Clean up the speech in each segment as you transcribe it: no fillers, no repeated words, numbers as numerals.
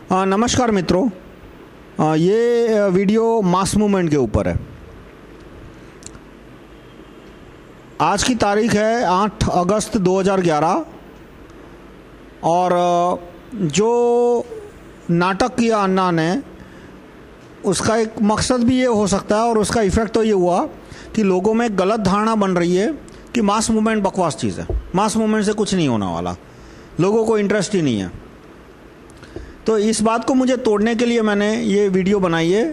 नमस्कार मित्रों, ये वीडियो मास मूवमेंट के ऊपर है। आज की तारीख है 8 अगस्त 2011 और जो नाटक किया अन्ना ने उसका एक मकसद भी ये हो सकता है और उसका इफ़ेक्ट तो ये हुआ कि लोगों में गलत धारणा बन रही है कि मास मूवमेंट बकवास चीज़ है, मास मूवमेंट से कुछ नहीं होने वाला, लोगों को इंटरेस्ट ही नहीं है। तो इस बात को मुझे तोड़ने के लिए मैंने ये वीडियो बनाई है।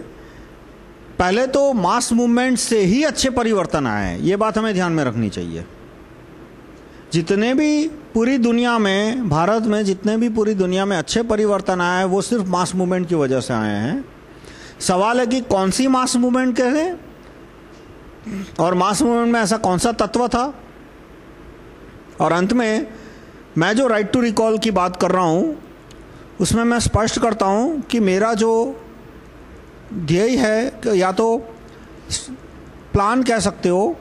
पहले तो मास मूवमेंट से ही अच्छे परिवर्तन आए हैं, ये बात हमें ध्यान में रखनी चाहिए। जितने भी पूरी दुनिया में, भारत में जितने भी पूरी दुनिया में अच्छे परिवर्तन आए हैं वो सिर्फ मास मूवमेंट की वजह से आए हैं। सवाल है कि कौन सी मास मूवमेंट कहें और मास मूवमेंट में ऐसा कौन सा तत्व था। और अंत में मैं जो राइट टू रिकॉल की बात कर रहा हूँ उसमें मैं स्पष्ट करता हूँ कि मेरा जो ध्येय है, या तो प्लान कह सकते हो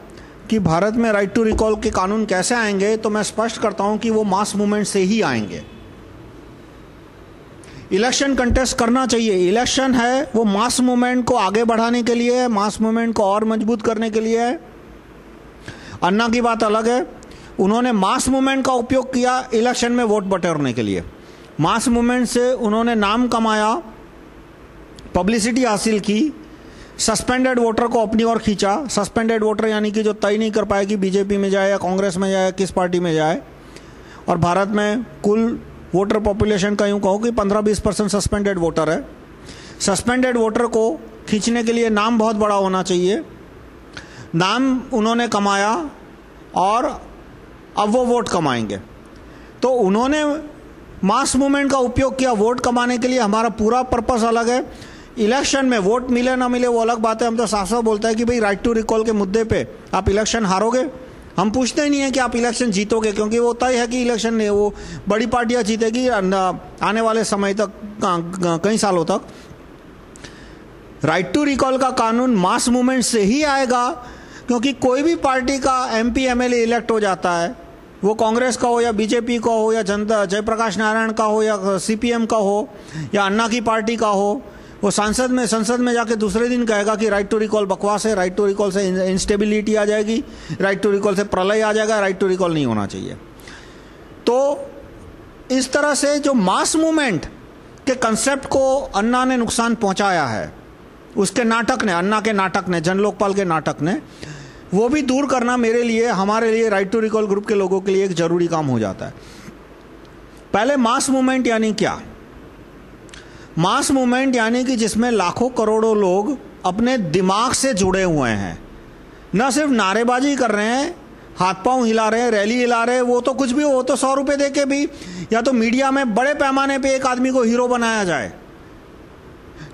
कि भारत में राइट टू रिकॉल के कानून कैसे आएंगे, तो मैं स्पष्ट करता हूँ कि वो मास मूवमेंट से ही आएंगे। इलेक्शन कंटेस्ट करना चाहिए, इलेक्शन है वो मास मूवमेंट को आगे बढ़ाने के लिए है, मास मूवमेंट को और मजबूत करने के लिए है। अन्ना की बात अलग है, उन्होंने मास मूवमेंट का उपयोग किया इलेक्शन में वोट बटोरने के लिए। मास मूवमेंट से उन्होंने नाम कमाया, पब्लिसिटी हासिल की, सस्पेंडेड वोटर को अपनी ओर खींचा। सस्पेंडेड वोटर यानी कि जो तय नहीं कर पाए कि बीजेपी में जाए या कांग्रेस में जाए, किस पार्टी में जाए। और भारत में कुल वोटर पॉपुलेशन का यूँ कहो कि 15-20% सस्पेंडेड वोटर है। सस्पेंडेड वोटर को खींचने के लिए नाम बहुत बड़ा होना चाहिए। नाम उन्होंने कमाया और अब वो वोट कमाएंगे। तो उन्होंने मास मूवमेंट का उपयोग किया वोट कमाने के लिए। हमारा पूरा पर्पस अलग है। इलेक्शन में वोट मिले ना मिले वो अलग बात है। हम तो साफ साफ बोलते हैं कि भाई राइट टू रिकॉल के मुद्दे पे आप इलेक्शन हारोगे। हम पूछते ही नहीं है कि आप इलेक्शन जीतोगे, क्योंकि वो तय है कि इलेक्शन नहीं, वो बड़ी पार्टियां जीतेगी आने वाले समय तक, कई सालों तक। राइट टू रिकॉल का कानून मास मूवमेंट से ही आएगा, क्योंकि कोई भी पार्टी का MP MLA इलेक्ट हो जाता है, वो कांग्रेस का हो या बीजेपी का हो या जनता जयप्रकाश नारायण का हो या CPM का हो या अन्ना की पार्टी का हो, वो संसद में जाके दूसरे दिन कहेगा कि राइट टू रिकॉल बकवास है, राइट टू रिकॉल से इंस्टेबिलिटी आ जाएगी, राइट टू रिकॉल से प्रलय आ जाएगा, राइट टू रिकॉल नहीं होना चाहिए। तो इस तरह से जो मास मूवमेंट के कंसेप्ट को अन्ना ने नुकसान पहुंचाया है, उसके नाटक ने, अन्ना के नाटक ने, जन लोकपाल के नाटक ने, वो भी दूर करना मेरे लिए, हमारे लिए, राइट टू रिकॉल ग्रुप के लोगों के लिए एक जरूरी काम हो जाता है। पहले मास मूवमेंट यानी क्या? मास मूवमेंट यानी कि जिसमें लाखों करोड़ों लोग अपने दिमाग से जुड़े हुए हैं, न सिर्फ नारेबाजी कर रहे हैं, हाथ पांव हिला रहे हैं, रैली हिला रहे हैं, वो तो कुछ भी हो, तो 100 रुपये दे के भी, या तो मीडिया में बड़े पैमाने पे एक आदमी को हीरो बनाया जाए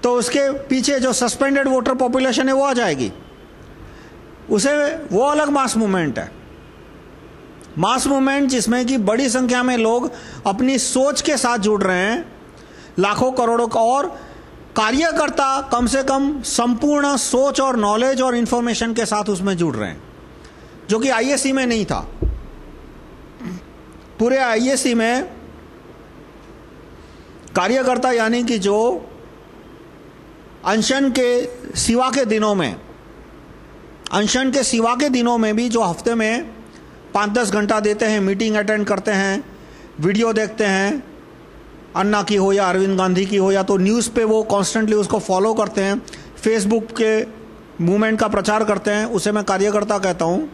तो उसके पीछे जो सस्पेंडेड वोटर पॉपुलेशन है वो आ जाएगी, उसे वो अलग मास मूवमेंट है। मास मूवमेंट जिसमें कि बड़ी संख्या में लोग अपनी सोच के साथ जुड़ रहे हैं, लाखों करोड़ों का, और कार्यकर्ता कम से कम संपूर्ण सोच और नॉलेज और इंफॉर्मेशन के साथ उसमें जुड़ रहे हैं, जो कि IAC में नहीं था। पूरे IAC में कार्यकर्ता यानी कि जो अनशन के सिवा के दिनों में भी, जो हफ्ते में 5-10 घंटा देते हैं, मीटिंग अटेंड करते हैं, वीडियो देखते हैं, अन्ना की हो या अरविंद गांधी की हो, या तो न्यूज़ पे वो कॉन्स्टेंटली उसको फॉलो करते हैं, फेसबुक के मूवमेंट का प्रचार करते हैं, उसे मैं कार्यकर्ता कहता हूँ।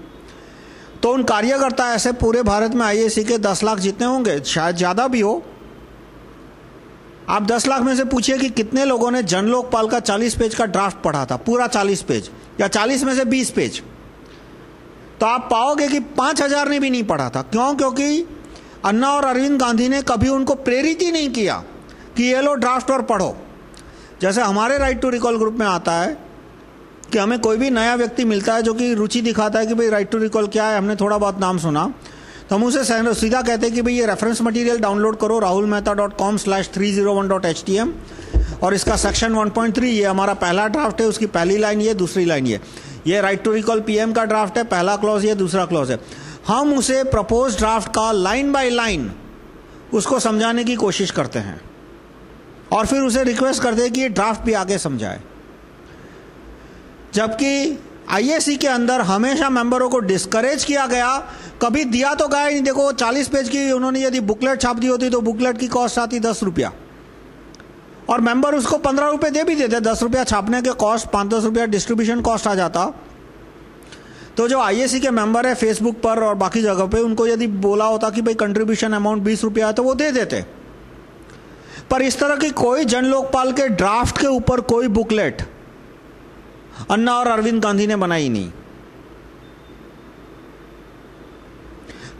तो उन कार्यकर्ता ऐसे पूरे भारत में IAC के 10 लाख जितने होंगे, शायद ज़्यादा भी हो। आप 10 लाख में से पूछिए कि कितने लोगों ने जन लोकपाल का 40 पेज का ड्राफ्ट पढ़ा था, पूरा 40 पेज, या 40 में से 20 पेज। तो आप पाओगे कि 5000 ने भी नहीं पढ़ा था। क्यों? क्योंकि अन्ना और अरविंद गांधी ने कभी उनको प्रेरित ही नहीं किया कि ये लो ड्राफ्ट और पढ़ो। जैसे हमारे राइट टू रिकॉल ग्रुप में आता है कि हमें कोई भी नया व्यक्ति मिलता है जो कि रुचि दिखाता है कि भाई राइट टू रिकॉल क्या है, हमने थोड़ा बहुत नाम सुना, तो हम उसे सीधा कहते हैं कि भाई ये रेफरेंस मटेरियल डाउनलोड करो rahulmehta.com/301.htm, और इसका सेक्शन 1.3 ये हमारा पहला ड्राफ्ट है, उसकी पहली लाइन ये, दूसरी लाइन ये राइट टू रिकॉल PM का ड्राफ्ट है, पहला क्लॉज ये, दूसरा क्लॉज है। हम उसे प्रपोज ड्राफ्ट का लाइन बाय लाइन उसको समझाने की कोशिश करते हैं। और फिर उसे रिक्वेस्ट कर दे कि ये ड्राफ्ट भी आगे समझाए। जबकि आईएसी के अंदर हमेशा मेंबरों को डिस्करेज किया गया, कभी दिया तो गया ही नहीं। देखो 40 पेज की उन्होंने यदि बुकलेट छाप दी होती तो बुकलेट की कॉस्ट आती 10 रुपया, और मेंबर उसको 15 रुपये दे भी देते। 10 रुपया छापने के कॉस्ट, 5-10 रुपया डिस्ट्रीब्यूशन कॉस्ट आ जाता। तो जो आईएसी के मेंबर है फेसबुक पर और बाकी जगह पे, उनको यदि बोला होता कि भाई कंट्रीब्यूशन अमाउंट 20 रुपया है तो वो दे देते। पर इस तरह की कोई जन लोकपाल के ड्राफ्ट के ऊपर कोई बुकलेट अन्ना और अरविंद गांधी ने बनाई नहीं।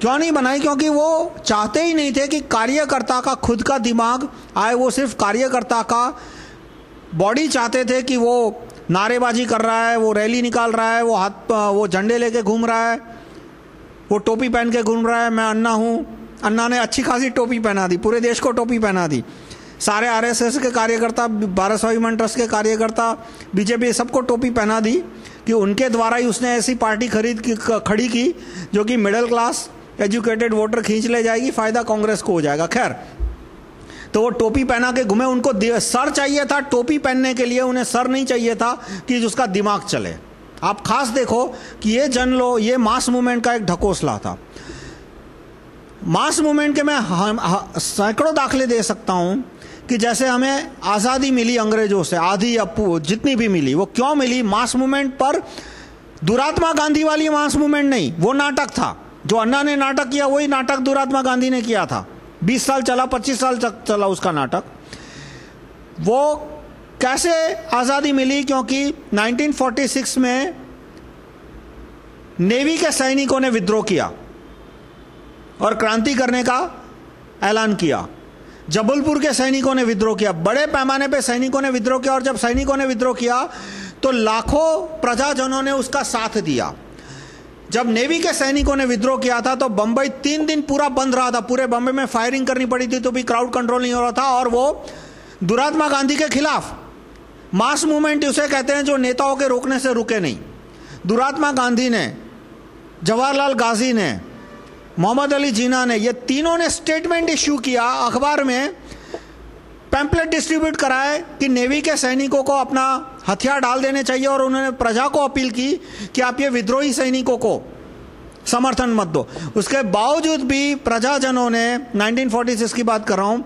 क्यों नहीं बनाई? क्योंकि वो चाहते ही नहीं थे कि कार्यकर्ता का खुद का दिमाग आए। वो सिर्फ कार्यकर्ता का बॉडी चाहते थे कि वो नारेबाजी कर रहा है, वो रैली निकाल रहा है, वो झंडे लेके घूम रहा है, वो टोपी पहन के घूम रहा है, मैं अन्ना हूं। अन्ना ने अच्छी खासी टोपी पहना दी, पूरे देश को टोपी पहना दी। सारे आरएसएस के कार्यकर्ता, भारत स्वाभिमान ट्रस्ट के कार्यकर्ता, बीजेपी, सबको टोपी पहना दी कि उनके द्वारा ही उसने ऐसी पार्टी खड़ी की जो कि मिडिल क्लास एजुकेटेड वोटर खींच ले जाएगी, फायदा कांग्रेस को हो जाएगा। खैर, तो वो टोपी पहना के घूमे। उनको सर चाहिए था टोपी पहनने के लिए, उन्हें सर नहीं चाहिए था कि उसका दिमाग चले। आप खास देखो कि ये मास मूवमेंट का एक ढकोसला था। मास मूवमेंट के मैं सैकड़ों दाखले दे सकता हूं कि जैसे हमें आज़ादी मिली अंग्रेजों से, आधी या जितनी भी मिली, वो क्यों मिली? मास मूवमेंट पर। दुरात्मा गांधी वाली मास मूवमेंट नहीं, वो नाटक था। जो अन्ना ने नाटक किया वही नाटक दुरात्मा गांधी ने किया था। 20 साल चला, 25 साल चला उसका नाटक। वो कैसे आज़ादी मिली? क्योंकि 1946 में नेवी के सैनिकों ने विद्रोह किया और क्रांति करने का ऐलान किया। जबलपुर के सैनिकों ने विद्रोह किया, बड़े पैमाने पे सैनिकों ने विद्रोह किया। और जब सैनिकों ने विद्रोह किया तो लाखों प्रजाजनों ने उसका साथ दिया। जब नेवी के सैनिकों ने विद्रोह किया था तो बंबई 3 दिन पूरा बंद रहा था। पूरे बंबई में फायरिंग करनी पड़ी थी तो भी क्राउड कंट्रोल नहीं हो रहा था। और वो दुरात्मा गांधी के खिलाफ मास मूवमेंट उसे कहते हैं जो नेताओं के रोकने से रुके नहीं। दुरात्मा गांधी ने, जवाहरलाल गाजी ने, मोहम्मद अली जिन्ना ने, ये तीनों ने स्टेटमेंट इश्यू किया, अखबार में पैम्पलेट डिस्ट्रीब्यूट कराए कि नेवी के सैनिकों को अपना हथियार डाल देने चाहिए। और उन्होंने प्रजा को अपील की कि आप ये विद्रोही सैनिकों को समर्थन मत दो। उसके बावजूद भी प्रजाजनों ने, 1946 की बात कर रहा हूं,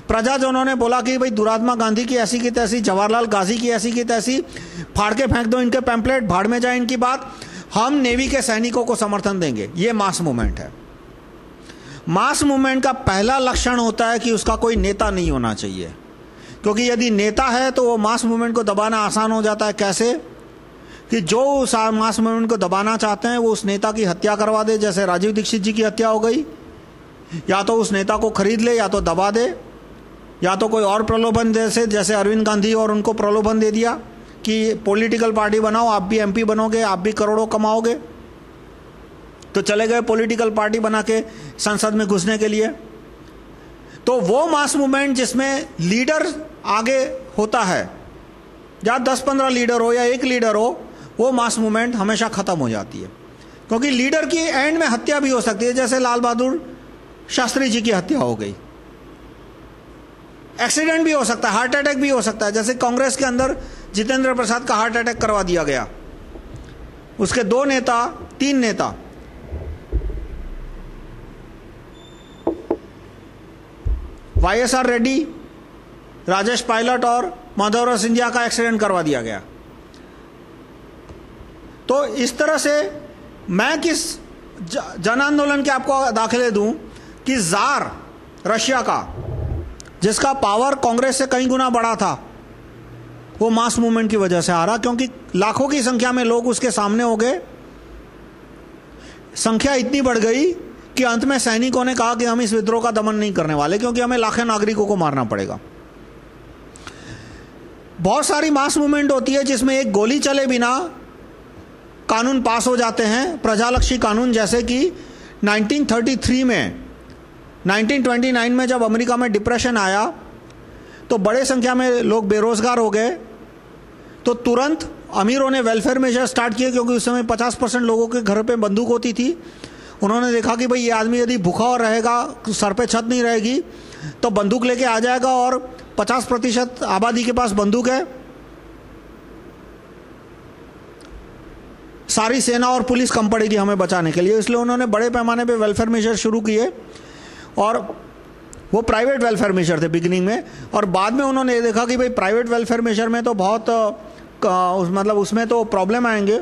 प्रजाजनों ने बोला कि भाई दुरात्मा गांधी की ऐसी की तैसी, जवाहरलाल गाजी की ऐसी की तैसी, फाड़ के फेंक दो इनके पैम्पलेट, भाड़ में जाए इनकी बात, हम नेवी के सैनिकों को समर्थन देंगे। ये मास मूवमेंट है। मास मूवमेंट का पहला लक्षण होता है कि उसका कोई नेता नहीं होना चाहिए, क्योंकि यदि नेता है तो वो मास मूवमेंट को दबाना आसान हो जाता है। कैसे? कि जो उस मास मूवमेंट को दबाना चाहते हैं वो उस नेता की हत्या करवा दे। जैसे राजीव दीक्षित जी की हत्या हो गई, या तो उस नेता को खरीद ले या तो दबा दे, या तो कोई और प्रलोभन दे से, जैसे अरविंद गांधी और उनको प्रलोभन दे दिया कि पॉलिटिकल पार्टी बनाओ, आप भी एमपी बनोगे, आप भी करोड़ों कमाओगे। तो चले गए पॉलिटिकल पार्टी बना के संसद में घुसने के लिए। तो वो मास मूवमेंट जिसमें लीडर आगे होता है, या 10-15 लीडर हो या एक लीडर हो, वो मास मूवमेंट हमेशा खत्म हो जाती है। क्योंकि लीडर की एंड में हत्या भी हो सकती है, जैसे लाल बहादुर शास्त्री जी की हत्या हो गई। एक्सीडेंट भी हो सकता है, हार्ट अटैक भी हो सकता है। जैसे कांग्रेस के अंदर जितेंद्र प्रसाद का हार्ट अटैक करवा दिया गया। उसके 3 नेता वाईएसआर रेड्डी, राजेश पायलट और माधवराव सिंधिया का एक्सीडेंट करवा दिया गया। तो इस तरह से मैं किस जन आंदोलन के आपको दाखिले दूं कि जार रशिया का, जिसका पावर कांग्रेस से कई गुना बड़ा था, वो मास मूवमेंट की वजह से आ रहा, क्योंकि लाखों की संख्या में लोग उसके सामने हो गए। संख्या इतनी बढ़ गई कि अंत में सैनिकों ने कहा कि हम इस विद्रोह का दमन नहीं करने वाले, क्योंकि हमें लाखों नागरिकों को मारना पड़ेगा। बहुत सारी मास मूवमेंट होती है जिसमें एक गोली चले बिना कानून पास हो जाते हैं, प्रजालक्षी कानून। जैसे कि 1933 में, 1929 में जब अमेरिका में डिप्रेशन आया तो बड़े संख्या में लोग बेरोजगार हो गए। तो तुरंत अमीरों ने वेलफेयर मेजर स्टार्ट किए, क्योंकि उस समय 50% लोगों के घर पे बंदूक होती थी। उन्होंने देखा कि भाई ये आदमी यदि भूखा और रहेगा, सर पे छत नहीं रहेगी, तो बंदूक लेके आ जाएगा और 50% आबादी के पास बंदूक है, सारी सेना और पुलिस कम पड़ेगी हमें बचाने के लिए। इसलिए उन्होंने बड़े पैमाने पे वेलफेयर मेजर शुरू किए, और वो प्राइवेट वेलफेयर मेजर थे बिगिनिंग में, और बाद में उन्होंने ये देखा कि भाई प्राइवेट वेलफेयर मेजर में तो बहुत मतलब उसमें तो प्रॉब्लम आएंगे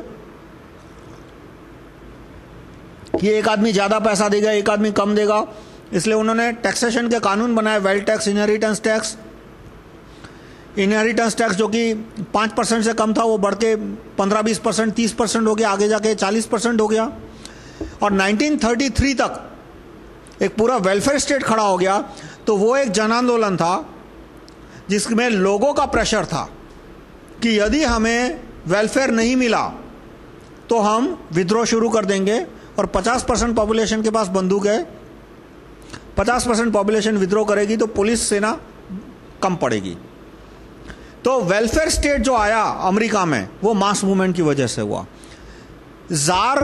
कि एक आदमी ज़्यादा पैसा देगा, एक आदमी कम देगा। इसलिए उन्होंने टैक्सेशन के कानून बनाए, wealth tax, inheritance tax. Inheritance tax जो कि 5% से कम था वो बढ़ के 15-20%, 30% हो गया, आगे जाके 40% हो गया। और 1933 तक एक पूरा वेलफेयर स्टेट खड़ा हो गया। तो वो एक जन आंदोलन था जिसमें लोगों का प्रेशर था कि यदि हमें वेलफेयर नहीं मिला तो हम विद्रोह शुरू कर देंगे, और 50% पॉपुलेशन के पास बंदूक है, 50% पॉपुलेशन विद्रोह करेगी तो पुलिस सेना कम पड़ेगी। तो वेलफेयर स्टेट जो आया अमेरिका में वो मास मूवमेंट की वजह से हुआ। जार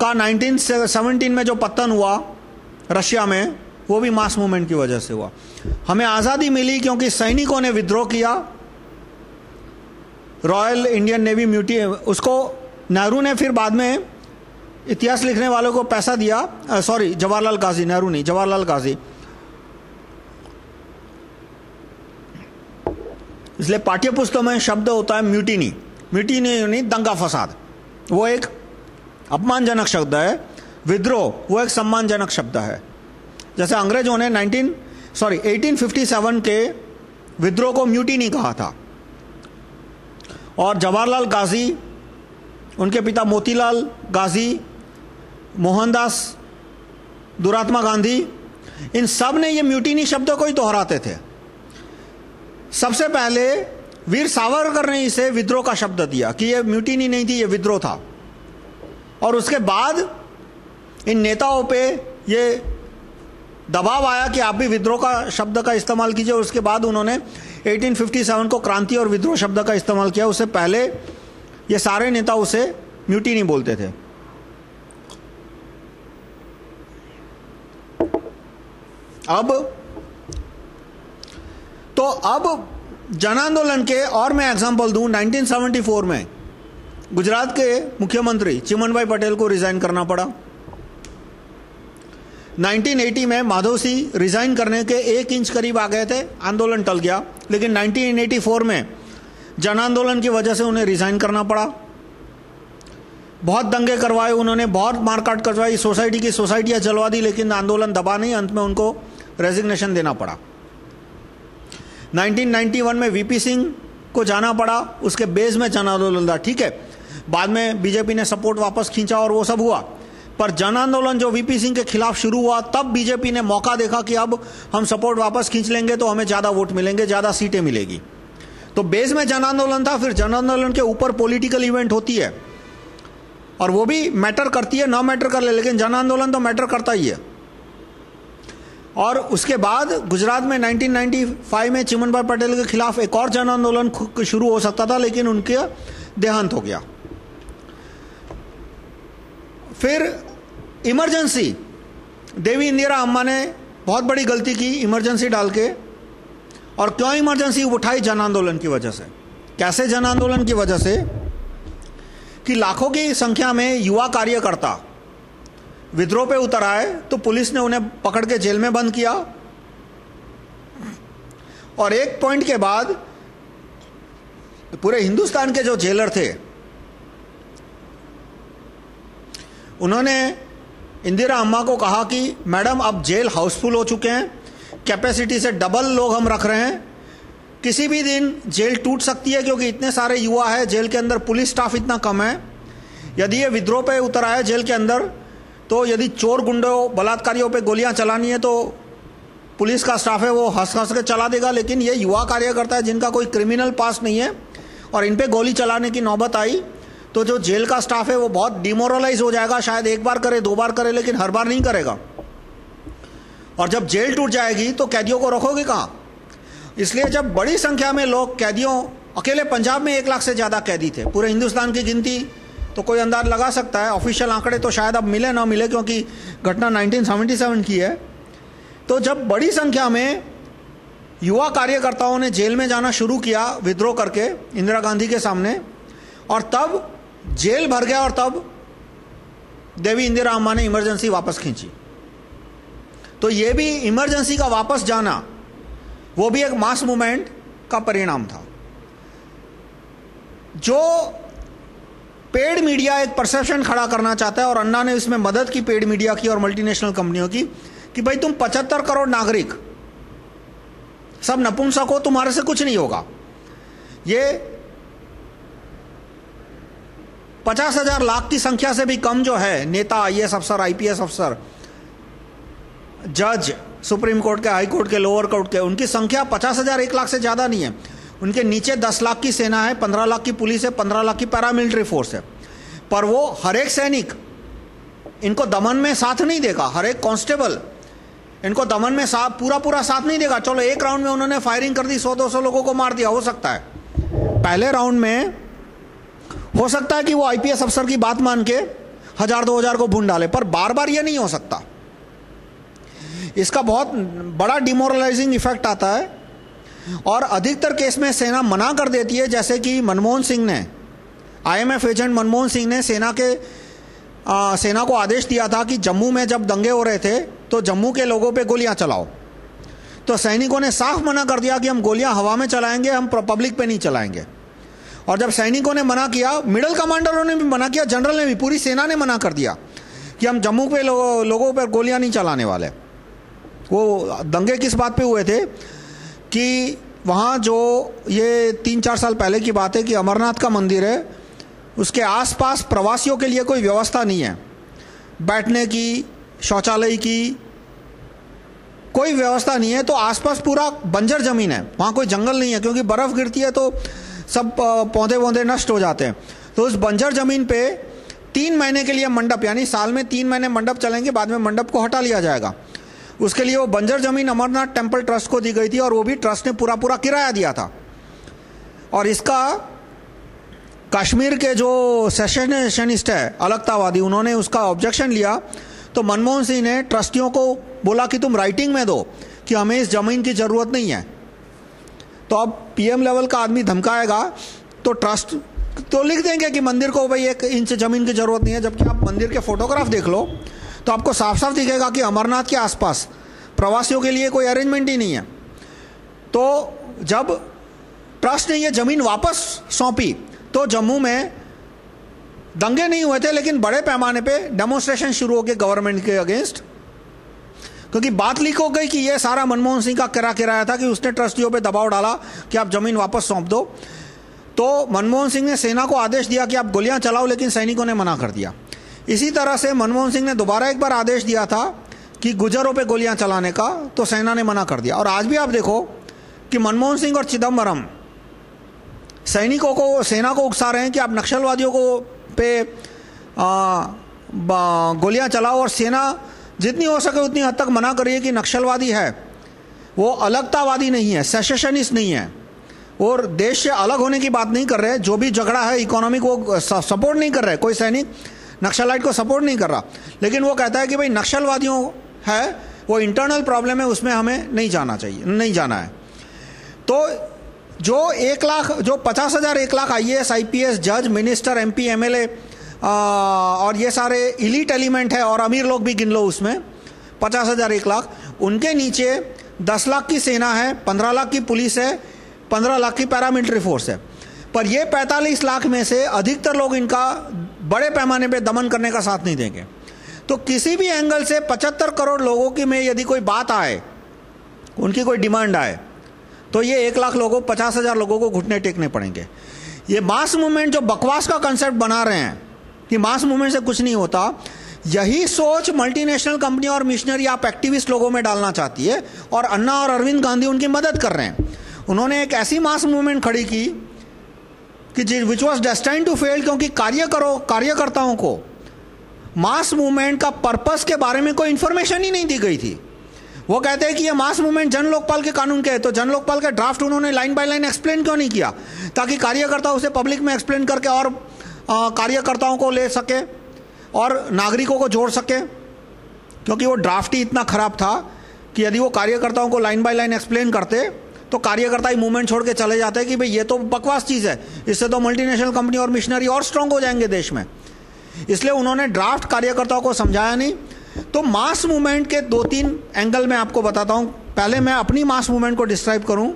का 1917 में जो पतन हुआ रशिया में, वो भी मास मूवमेंट की वजह से हुआ। हमें आज़ादी मिली क्योंकि सैनिकों ने विद्रोह किया, रॉयल इंडियन नेवी म्यूटी, उसको नेहरू ने फिर बाद में इतिहास लिखने वालों को पैसा दिया, सॉरी जवाहरलाल गाजी, नेहरू नहीं, जवाहरलाल गाजी। इसलिए पाठ्य पुस्तकों में शब्द होता है म्यूटिनी। म्यूटिनी यानी दंगा फसाद, वो एक अपमानजनक शब्द है। विद्रोह वो एक सम्मानजनक शब्द है। जैसे अंग्रेजों ने 1857 के विद्रोह को म्यूटिनी कहा था, और जवाहरलाल गाजी, उनके पिता मोतीलाल गाजी, मोहनदास, दुरात्मा गांधी, इन सब ने ये म्यूटिनी शब्द को ही दोहराते थे। सबसे पहले वीर सावरकर ने इसे विद्रोह का शब्द दिया कि ये म्यूटिनी नहीं थी, ये विद्रोह था। और उसके बाद इन नेताओं पे ये दबाव आया कि आप भी विद्रोह का शब्द का इस्तेमाल कीजिए। और उसके बाद उन्होंने 1857 को क्रांति और विद्रोह शब्द का इस्तेमाल किया। उससे पहले ये सारे नेता उसे म्यूटिनी बोलते थे। अब जन आंदोलन के और मैं एग्जांपल दूं, 1974 में गुजरात के मुख्यमंत्री चिमनभाई पटेल को रिजाइन करना पड़ा। 1980 में माधव सिंह रिजाइन करने के 1 इंच करीब आ गए थे, आंदोलन टल गया। लेकिन 1984 में जन आंदोलन की वजह से उन्हें रिजाइन करना पड़ा। बहुत दंगे करवाए उन्होंने, बहुत मारकाट करवाई, सोसाइटी की सोसाइटियां जलवा दी, लेकिन आंदोलन दबा नहीं। अंत में उनको रेजिग्नेशन देना पड़ा। 1991 में वीपी सिंह को जाना पड़ा, उसके बेस में जन आंदोलन था, ठीक है। बाद में बीजेपी ने सपोर्ट वापस खींचा और वो सब हुआ। पर जन आंदोलन जो वीपी सिंह के खिलाफ शुरू हुआ, तब बीजेपी ने मौका देखा कि अब हम सपोर्ट वापस खींच लेंगे तो हमें ज़्यादा वोट मिलेंगे, ज़्यादा सीटें मिलेगी। तो बेस में जन आंदोलन था। फिर जन आंदोलन के ऊपर पॉलिटिकल इवेंट होती है और वो भी मैटर करती है, ना मैटर कर ले, लेकिन जन आंदोलन तो मैटर करता ही है। और उसके बाद गुजरात में 1995 में चिमनभाई पटेल के खिलाफ एक और जन आंदोलन शुरू हो सकता था, लेकिन उनके देहांत हो गया। फिर इमरजेंसी, देवी इंदिरा अम्मा ने बहुत बड़ी गलती की इमरजेंसी डाल के। और क्यों इमरजेंसी उठाई? जन आंदोलन की वजह से। कैसे जन आंदोलन की वजह से? कि लाखों की संख्या में युवा कार्यकर्ता विद्रोह पे उतर आए, तो पुलिस ने उन्हें पकड़ के जेल में बंद किया। और एक पॉइंट के बाद पूरे हिंदुस्तान के जो जेलर थे, उन्होंने इंदिरा अम्मा को कहा कि मैडम अब जेल हाउसफुल हो चुके हैं, कैपेसिटी से डबल लोग हम रख रहे हैं, किसी भी दिन जेल टूट सकती है क्योंकि इतने सारे युवा है जेल के अंदर, पुलिस स्टाफ इतना कम है। यदि ये विद्रोह पे उतर आए जेल के अंदर, तो यदि चोर गुंडों बलात्कारियों पे गोलियां चलानी है तो पुलिस का स्टाफ है वो हंस हंस के चला देगा। लेकिन ये युवा कार्यकर्ता है जिनका कोई क्रिमिनल पास नहीं है और इन पे गोली चलाने की नौबत आई तो जो जेल का स्टाफ है वो बहुत डिमोरलाइज हो जाएगा। शायद एक बार करे, 2 बार करे, लेकिन हर बार नहीं करेगा। और जब जेल टूट जाएगी तो कैदियों को रखोगे कहाँ? इसलिए जब बड़ी संख्या में लोग कैदियों, अकेले पंजाब में 1 लाख से ज़्यादा कैदी थे। पूरे हिंदुस्तान की गिनती तो कोई अंदाज लगा सकता है, ऑफिशियल आंकड़े तो शायद अब मिले ना मिले क्योंकि घटना 1977 की है। तो जब बड़ी संख्या में युवा कार्यकर्ताओं ने जेल में जाना शुरू किया विद्रोह करके इंदिरा गांधी के सामने, और तब जेल भर गया, और तब देवी इंदिरा अम्मा ने इमरजेंसी वापस खींची। तो ये भी इमरजेंसी का वापस जाना, वो भी एक मास मूवमेंट का परिणाम था। जो पेड मीडिया एक परसेप्शन खड़ा करना चाहता है, और अन्ना ने इसमें मदद की पेड मीडिया की और मल्टीनेशनल कंपनियों की, कि भाई तुम 75 करोड़ नागरिक सब नपुंसक हो, तुम्हारे से कुछ नहीं होगा। ये 50,000 लाख की संख्या से भी कम जो है नेता, आईएएस अफसर, आईपीएस अफसर, जज, सुप्रीम कोर्ट के, हाई कोर्ट के, लोअर कोर्ट के, उनकी संख्या 50,000 1 लाख से ज्यादा नहीं है। उनके नीचे 10 लाख की सेना है, 15 लाख की पुलिस है, 15 लाख की पैरामिलिट्री फोर्स है। पर वो हर एक सैनिक इनको दमन में साथ नहीं देगा, हर एक कांस्टेबल इनको दमन में पूरा साथ नहीं देगा। चलो एक राउंड में उन्होंने फायरिंग कर दी, 100-200 लोगों को मार दिया, हो सकता है पहले राउंड में, हो सकता है कि वो आईपीएस अफसर की बात मान के 1000-2000 को भून डाले, पर बार बार ये नहीं हो सकता। इसका बहुत बड़ा डिमोरलाइजिंग इफेक्ट आता है, और अधिकतर केस में सेना मना कर देती है। जैसे कि मनमोहन सिंह ने, आईएमएफ एजेंट मनमोहन सिंह ने सेना को आदेश दिया था कि जम्मू में जब दंगे हो रहे थे तो जम्मू के लोगों पे गोलियां चलाओ। तो सैनिकों ने साफ मना कर दिया कि हम गोलियां हवा में चलाएंगे, हम पब्लिक पे नहीं चलाएंगे। और जब सैनिकों ने मना किया, मिडिल कमांडरों ने भी मना किया, जनरल ने भी, पूरी सेना ने मना कर दिया कि हम जम्मू पे लोगों पर गोलियां नहीं चलाने वाले। वो दंगे किस बात पे हुए थे कि वहाँ जो ये 3-4 साल पहले की बात है कि अमरनाथ का मंदिर है, उसके आसपास प्रवासियों के लिए कोई व्यवस्था नहीं है, बैठने की, शौचालय की कोई व्यवस्था नहीं है। तो आसपास पूरा बंजर जमीन है, वहाँ कोई जंगल नहीं है, क्योंकि बर्फ गिरती है तो सब पौधे नष्ट हो जाते हैं। तो उस बंजर जमीन पे 3 महीने के लिए मंडप, यानी साल में 3 महीने मंडप चलेंगे, बाद में मंडप को हटा लिया जाएगा। उसके लिए वो बंजर जमीन अमरनाथ टेम्पल ट्रस्ट को दी गई थी, और वो भी ट्रस्ट ने पूरा किराया दिया था। और इसका कश्मीर के जो सेशनिस्ट है, अलगतावादी, उन्होंने उसका ऑब्जेक्शन लिया। तो मनमोहन सिंह ने ट्रस्टियों को बोला कि तुम राइटिंग में दो कि हमें इस जमीन की जरूरत नहीं है। तो अब पीएम लेवल का आदमी धमकाएगा तो ट्रस्ट तो लिख देंगे कि मंदिर को भाई 1 इंच जमीन की जरूरत नहीं है। जबकि आप मंदिर के फोटोग्राफ देख लो तो आपको साफ साफ दिखेगा कि अमरनाथ के आसपास प्रवासियों के लिए कोई अरेंजमेंट ही नहीं है। तो जब ट्रस्ट ने ये जमीन वापस सौंपी तो जम्मू में दंगे नहीं हुए थे, लेकिन बड़े पैमाने पे डेमोन्स्ट्रेशन शुरू हो गए गवर्नमेंट के अगेंस्ट, क्योंकि बात लीक हो गई कि ये सारा मनमोहन सिंह का किराया था कि उसने ट्रस्टियों पे दबाव डाला कि आप जमीन वापस सौंप दो। तो मनमोहन सिंह ने सेना को आदेश दिया कि आप गोलियां चलाओ, लेकिन सैनिकों ने मना कर दिया। इसी तरह से मनमोहन सिंह ने दोबारा एक बार आदेश दिया था कि गुजरों पे गोलियां चलाने का, तो सेना ने मना कर दिया। और आज भी आप देखो कि मनमोहन सिंह और चिदम्बरम सैनिकों को, सेना को उकसा रहे हैं कि आप नक्सलवादियों को पे गोलियां चलाओ, और सेना जितनी हो सके उतनी हद तक मना करिए कि नक्सलवादी है वो अलगतावादी नहीं है, सेसेशनिस्ट नहीं है, और देश से अलग होने की बात नहीं कर रहे। जो भी झगड़ा है इकोनॉमिक वो सपोर्ट नहीं कर रहे, कोई सैनिक नक्सलाइट को सपोर्ट नहीं कर रहा, लेकिन वो कहता है कि भाई नक्सलवादियों है वो इंटरनल प्रॉब्लम है, उसमें हमें नहीं जाना चाहिए, नहीं जाना है। तो जो 1 लाख, जो 50,000 1 लाख आईएएस आईपीएस जज मिनिस्टर एमपी एमएलए और ये सारे इलीट एलिमेंट है, और अमीर लोग भी गिन लो उसमें, 50,000 1 लाख, उनके नीचे 10 लाख की सेना है, 15 लाख की पुलिस है, 15 लाख की पैरामिलिट्री फोर्स है। पर ये 45 लाख में से अधिकतर लोग इनका बड़े पैमाने पे दमन करने का साथ नहीं देंगे। तो किसी भी एंगल से 75 करोड़ लोगों की में यदि कोई बात आए, उनकी कोई डिमांड आए, तो ये 1 लाख लोगों, 50,000 लोगों को घुटने टेकने पड़ेंगे। ये मास मूवमेंट जो बकवास का कंसेप्ट बना रहे हैं कि मास मूवमेंट से कुछ नहीं होता, यही सोच मल्टीनेशनल कंपनी और मिशनरी आप एक्टिविस्ट लोगों में डालना चाहती है, और अन्ना और अरविंद गांधी उनकी मदद कर रहे हैं। उन्होंने एक ऐसी मास मूवमेंट खड़ी की कि which was destined to fail, क्योंकि कार्यकर्ताओं को मास मूवमेंट का पर्पस के बारे में कोई इंफॉर्मेशन ही नहीं दी गई थी। वो कहते हैं कि ये मास मूवमेंट जन लोकपाल के कानून के है, तो जन लोकपाल का ड्राफ्ट उन्होंने लाइन बाय लाइन एक्सप्लेन क्यों नहीं किया, ताकि कार्यकर्ता उसे पब्लिक में एक्सप्लेन करके और कार्यकर्ताओं को ले सके और नागरिकों को जोड़ सके। क्योंकि वो ड्राफ्ट ही इतना खराब था कि यदि वो कार्यकर्ताओं को लाइन बाय लाइन एक्सप्लेन करते तो कार्यकर्ता ही मूवमेंट छोड़ के चले जाते कि भाई ये तो बकवास चीज है, इससे तो मल्टीनेशनल कंपनी और मिशनरी और स्ट्रांग हो जाएंगे देश में। इसलिए उन्होंने ड्राफ्ट कार्यकर्ताओं को समझाया नहीं। तो मास मूवमेंट के 2-3 एंगल मैं आपको बताता हूं। पहले मैं अपनी मास मूवमेंट को डिस्क्राइब करूं,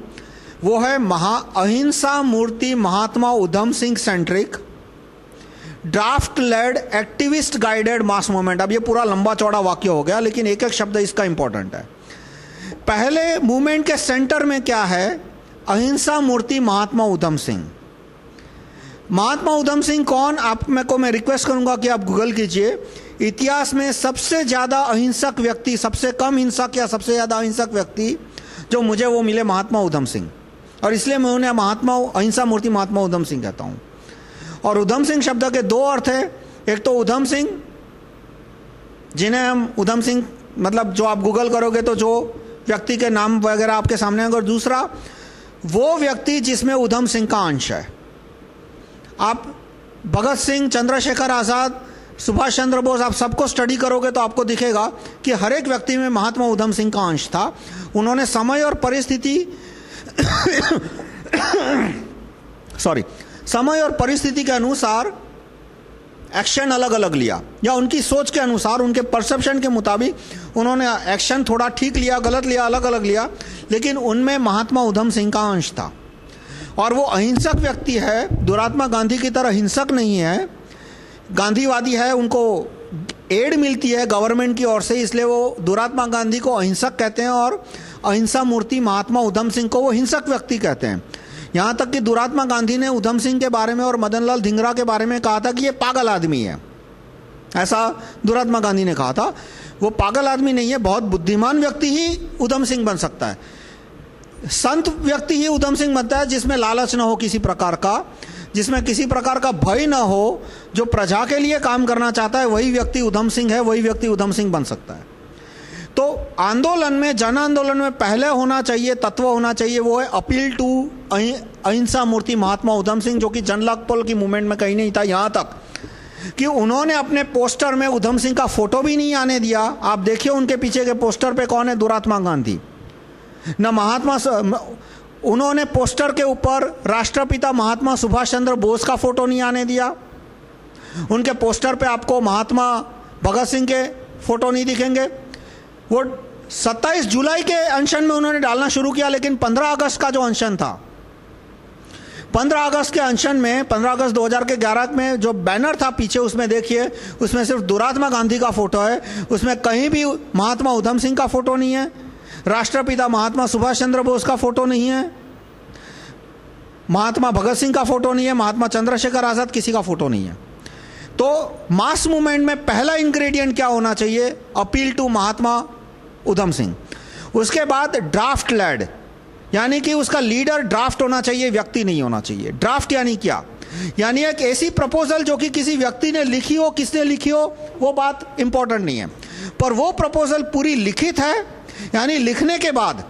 वो है अहिंसा मूर्ति Mahatma Udham Singh centric draft led activist guided mass movement. अब ये पूरा लंबा चौड़ा वाक्य हो गया, लेकिन एक एक शब्द इसका इंपॉर्टेंट है। पहले मूवमेंट के सेंटर में क्या है? अहिंसा मूर्ति महात्मा उधम सिंह। महात्मा उधम सिंह कौन? मैं रिक्वेस्ट करूंगा कि आप गूगल कीजिए। इतिहास में सबसे ज्यादा अहिंसक व्यक्ति, सबसे कम हिंसक या सबसे ज्यादा अहिंसक व्यक्ति जो मुझे वो मिले महात्मा उधम सिंह, और इसलिए मैं उन्हें अहिंसा मूर्ति महात्मा उधम सिंह कहता हूं। और उधम सिंह शब्द के 2 अर्थ है। एक तो उधम सिंह, जिन्हें हम उधम सिंह मतलब जो आप गूगल करोगे तो जो व्यक्ति के नाम वगैरह आपके सामने आएंगे, और दूसरा वो व्यक्ति जिसमें उधम सिंह का अंश है। आप भगत सिंह, चंद्रशेखर आजाद, सुभाष चंद्र बोस, आप सबको स्टडी करोगे तो आपको दिखेगा कि हर एक व्यक्ति में महात्मा उधम सिंह का अंश था। उन्होंने समय और परिस्थिति समय और परिस्थिति के अनुसार एक्शन अलग अलग लिया, या उनकी सोच के अनुसार, उनके परसेप्शन के मुताबिक उन्होंने एक्शन थोड़ा ठीक लिया, गलत लिया, अलग अलग लिया, लेकिन उनमें महात्मा उधम सिंह का अंश था। और वो अहिंसक व्यक्ति है, दुरात्मा गांधी की तरह हिंसक नहीं है, गांधीवादी है, उनको एड मिलती है गवर्नमेंट की ओर से, इसलिए वो दुरात्मा गांधी को अहिंसक कहते हैं और अहिंसा मूर्ति महात्मा उधम सिंह को वो हिंसक व्यक्ति कहते हैं। यहां तक कि दुरात्मा गांधी ने उधम सिंह के बारे में और मदन लाल धिंगरा के बारे में कहा था कि ये पागल आदमी है। ऐसा दुरात्मा गांधी ने कहा था। वो पागल आदमी नहीं है, बहुत बुद्धिमान व्यक्ति ही उधम सिंह बन सकता है। संत व्यक्ति ही उधम सिंह बनता है जिसमें लालच ना हो किसी प्रकार का, जिसमें किसी प्रकार का भय ना हो, जो प्रजा के लिए काम करना चाहता है, वही व्यक्ति उधम सिंह है, वही व्यक्ति उधम सिंह बन सकता है। तो आंदोलन में, जन आंदोलन में पहले होना चाहिए, तत्व होना चाहिए, वो है अपील टू अहिंसा मूर्ति महात्मा उधम सिंह, जो कि जन लोकपाल की मूवमेंट में कहीं नहीं था। यहां तक कि उन्होंने अपने पोस्टर में उधम सिंह का फोटो भी नहीं आने दिया। आप देखिए उनके पीछे के पोस्टर पे कौन है? दुरात्मा गांधी। उन्होंने पोस्टर के ऊपर राष्ट्रपिता महात्मा सुभाष चंद्र बोस का फोटो नहीं आने दिया। उनके पोस्टर पे आपको महात्मा भगत सिंह के फोटो नहीं दिखेंगे। वो 27 जुलाई के अनशन में उन्होंने डालना शुरू किया, लेकिन 15 अगस्त का जो अनशन था, 15 अगस्त के अनशन में, 15 अगस्त 2011 में जो बैनर था पीछे, उसमें देखिए, उसमें सिर्फ दुरात्मा गांधी का फोटो है, उसमें कहीं भी महात्मा उधम सिंह का फोटो नहीं है, राष्ट्रपिता महात्मा सुभाष चंद्र बोस का फोटो नहीं है, महात्मा भगत सिंह का फोटो नहीं है, महात्मा चंद्रशेखर आजाद किसी का फोटो नहीं है। तो मास मूवमेंट में पहला इंग्रेडिएंट क्या होना चाहिए? अपील टू महात्मा उधम सिंह। उसके बाद ड्राफ्ट लेड, यानी कि उसका लीडर ड्राफ्ट होना चाहिए, व्यक्ति नहीं होना चाहिए। ड्राफ्ट यानी क्या? यानी एक ऐसी प्रपोजल जो कि किसी व्यक्ति ने लिखी हो, किसने लिखी हो वो बात इंपॉर्टेंट नहीं है, पर वो प्रपोजल पूरी लिखित है, यानी लिखने के बाद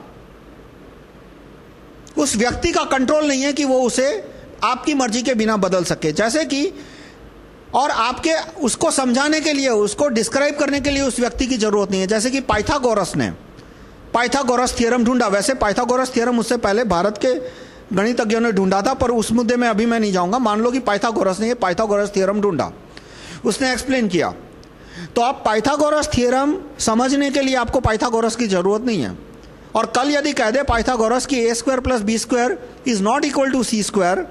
उस व्यक्ति का कंट्रोल नहीं है कि वो उसे आपकी मर्जी के बिना बदल सके। जैसे कि, और आपके उसको समझाने के लिए, उसको डिस्क्राइब करने के लिए उस व्यक्ति की जरूरत नहीं है। जैसे कि पाइथागोरस ने पाइथागोरस थ्योरम ढूंढा। वैसे पाइथागोरस थ्योरम उससे पहले भारत के गणितज्ञों ने ढूंढा था, पर उस मुद्दे में अभी मैं नहीं जाऊंगा। मान लो कि पाइथागोरस ने पाइथागोरस थ्योरम ढूंढा, उसने एक्सप्लेन किया, तो आप पाइथागोरस थ्योरम समझने के लिए आपको पाइथागोरस की जरूरत नहीं है। और कल यदि कह दे पाइथागोरस की a² + b² is not equal to c²,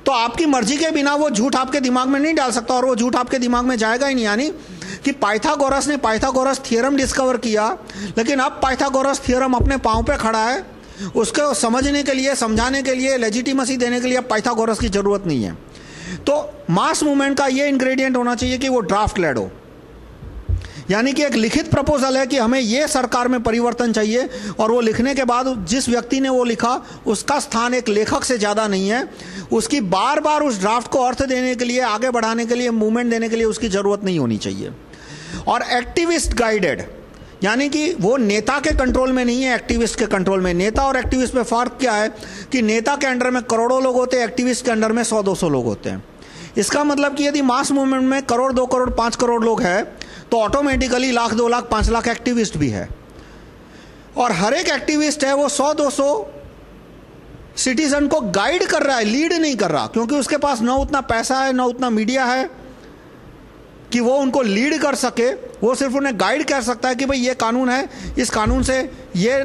तो आपकी मर्जी के बिना वो झूठ आपके दिमाग में नहीं डाल सकता, और वो झूठ आपके दिमाग में जाएगा ही नहीं। यानी कि पाइथागोरस ने पाइथागोरस थ्योरम डिस्कवर किया, लेकिन अब पाइथागोरस थ्योरम अपने पांव पे खड़ा है, उसको समझने के लिए, समझाने के लिए, लेजिटिमेसी देने के लिए अब पाइथागोरस की जरूरत नहीं है। तो मास मूवमेंट का ये इंग्रेडिएंट होना चाहिए कि वो ड्राफ्ट लेड हो, यानी कि एक लिखित प्रपोजल है कि हमें ये सरकार में परिवर्तन चाहिए, और वो लिखने के बाद जिस व्यक्ति ने वो लिखा उसका स्थान एक लेखक से ज्यादा नहीं है, उसकी बार बार उस ड्राफ्ट को अर्थ देने के लिए, आगे बढ़ाने के लिए, मूवमेंट देने के लिए उसकी जरूरत नहीं होनी चाहिए। और एक्टिविस्ट गाइडेड, यानी कि वो नेता के कंट्रोल में नहीं है, एक्टिविस्ट के कंट्रोल में। नेता और एक्टिविस्ट में फर्क क्या है कि नेता के अंडर में करोड़ों लोग होते हैं, एक्टिविस्ट के अंडर में 100-200 लोग होते हैं। इसका मतलब कि यदि मास मूवमेंट में 1 करोड़, 2 करोड़, 5 करोड़ लोग हैं, तो ऑटोमेटिकली लाख, 2 लाख, 5 लाख एक्टिविस्ट भी है, और हर एक एक्टिविस्ट है वो 100-200 सिटीजन को गाइड कर रहा है, लीड नहीं कर रहा, क्योंकि उसके पास ना उतना पैसा है ना उतना मीडिया है कि वो उनको लीड कर सके। वो सिर्फ उन्हें गाइड कर सकता है कि भाई ये कानून है, इस कानून से ये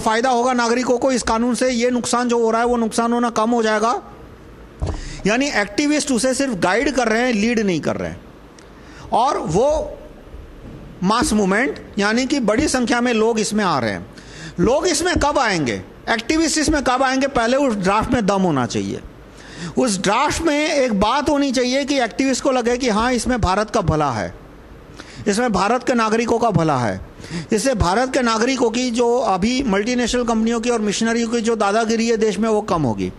फायदा होगा नागरिकों को, इस कानून से ये नुकसान जो हो रहा है वो नुकसान होना कम हो जाएगा। यानी एक्टिविस्ट उसे सिर्फ गाइड कर रहे हैं, लीड नहीं कर रहे हैं। और वो मास मूवमेंट यानी कि बड़ी संख्या में लोग इसमें आ रहे हैं। लोग इसमें कब आएंगे, एक्टिविस्ट इसमें कब आएंगे? पहले उस ड्राफ्ट में दम होना चाहिए, उस ड्राफ्ट में एक बात होनी चाहिए कि एक्टिविस्ट को लगे कि हाँ इसमें भारत का भला है, इसमें भारत के नागरिकों का भला है, इससे भारत के नागरिकों की जो अभी मल्टीनेशनल कंपनियों की और मिशनरियों की जो दादागिरी है देश में वो कम होगी,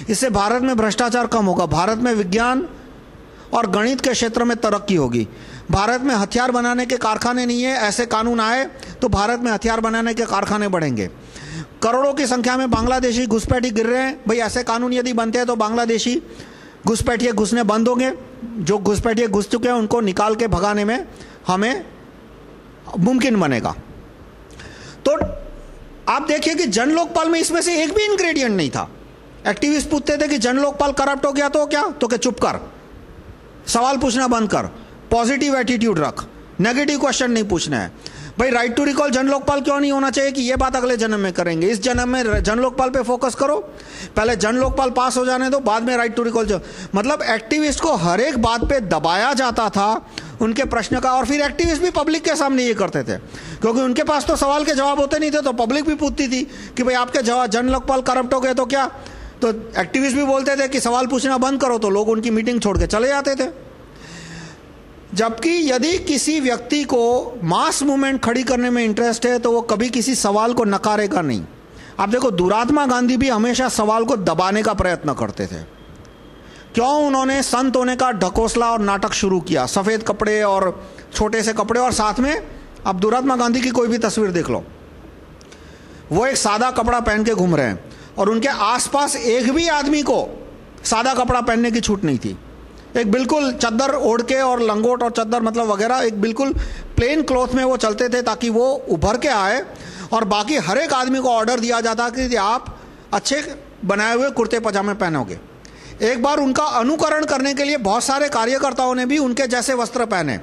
इससे भारत में भ्रष्टाचार कम होगा, भारत में विज्ञान और गणित के क्षेत्र में तरक्की होगी, भारत में हथियार बनाने के कारखाने नहीं है, ऐसे कानून आए तो भारत में हथियार बनाने के कारखाने बढ़ेंगे, करोड़ों की संख्या में बांग्लादेशी घुसपैठी गिर रहे हैं, भाई ऐसे कानून यदि बनते हैं तो बांग्लादेशी घुसपैठिए घुसने बंद होंगे, जो घुसपैठिए घुस चुके हैं उनको निकाल के भगाने में हमें मुमकिन बनेगा। तो आप देखिए कि जन लोकपाल में इसमें से एक भी इंग्रेडिएंट नहीं था। एक्टिविस्ट पूछते थे कि जन लोकपाल करप्ट हो गया तो क्या, तो कि चुप कर, सवाल पूछना बंद कर, पॉजिटिव एटीट्यूड रख, नेगेटिव क्वेश्चन नहीं पूछना है। भाई राइट टू रिकॉल जन लोकपाल क्यों नहीं होना चाहिए कि ये बात अगले जन्म में करेंगे, इस जन्म में जन लोकपाल पे फोकस करो, पहले जन लोकपाल पास हो जाने दो, बाद में राइट टू रिकॉल। मतलब एक्टिविस्ट को हर एक बात पे दबाया जाता था उनके प्रश्न का, और फिर एक्टिविस्ट भी पब्लिक के सामने ये करते थे, क्योंकि उनके पास तो सवाल के जवाब होते नहीं थे, तो पब्लिक भी पूछती थी कि भाई आपके जवाब जन लोकपाल करप्ट हो गए तो क्या, तो एक्टिविस्ट भी बोलते थे कि सवाल पूछना बंद करो, तो लोग उनकी मीटिंग छोड़ के चले जाते थे। जबकि यदि किसी व्यक्ति को मास मूवमेंट खड़ी करने में इंटरेस्ट है तो वो कभी किसी सवाल को नकारेगा नहीं। आप देखो दुरात्मा गांधी भी हमेशा सवाल को दबाने का प्रयत्न करते थे। क्यों उन्होंने संत होने का ढकोसला और नाटक शुरू किया, सफेद कपड़े और छोटे से कपड़े, और साथ में अब दुरात्मा गांधी की कोई भी तस्वीर देख लो, वो एक सादा कपड़ा पहन के घूम रहे हैं और उनके आसपास एक भी आदमी को सादा कपड़ा पहनने की छूट नहीं थी। एक बिल्कुल चद्दर ओढ़ के और लंगोट और चद्दर मतलब वगैरह एक बिल्कुल प्लेन क्लॉथ में वो चलते थे ताकि वो उभर के आए, और बाकी हर एक आदमी को ऑर्डर दिया जाता कि आप अच्छे बनाए हुए कुर्ते पजामे पहनोगे। एक बार उनका अनुकरण करने के लिए बहुत सारे कार्यकर्ताओं ने भी उनके जैसे वस्त्र पहने,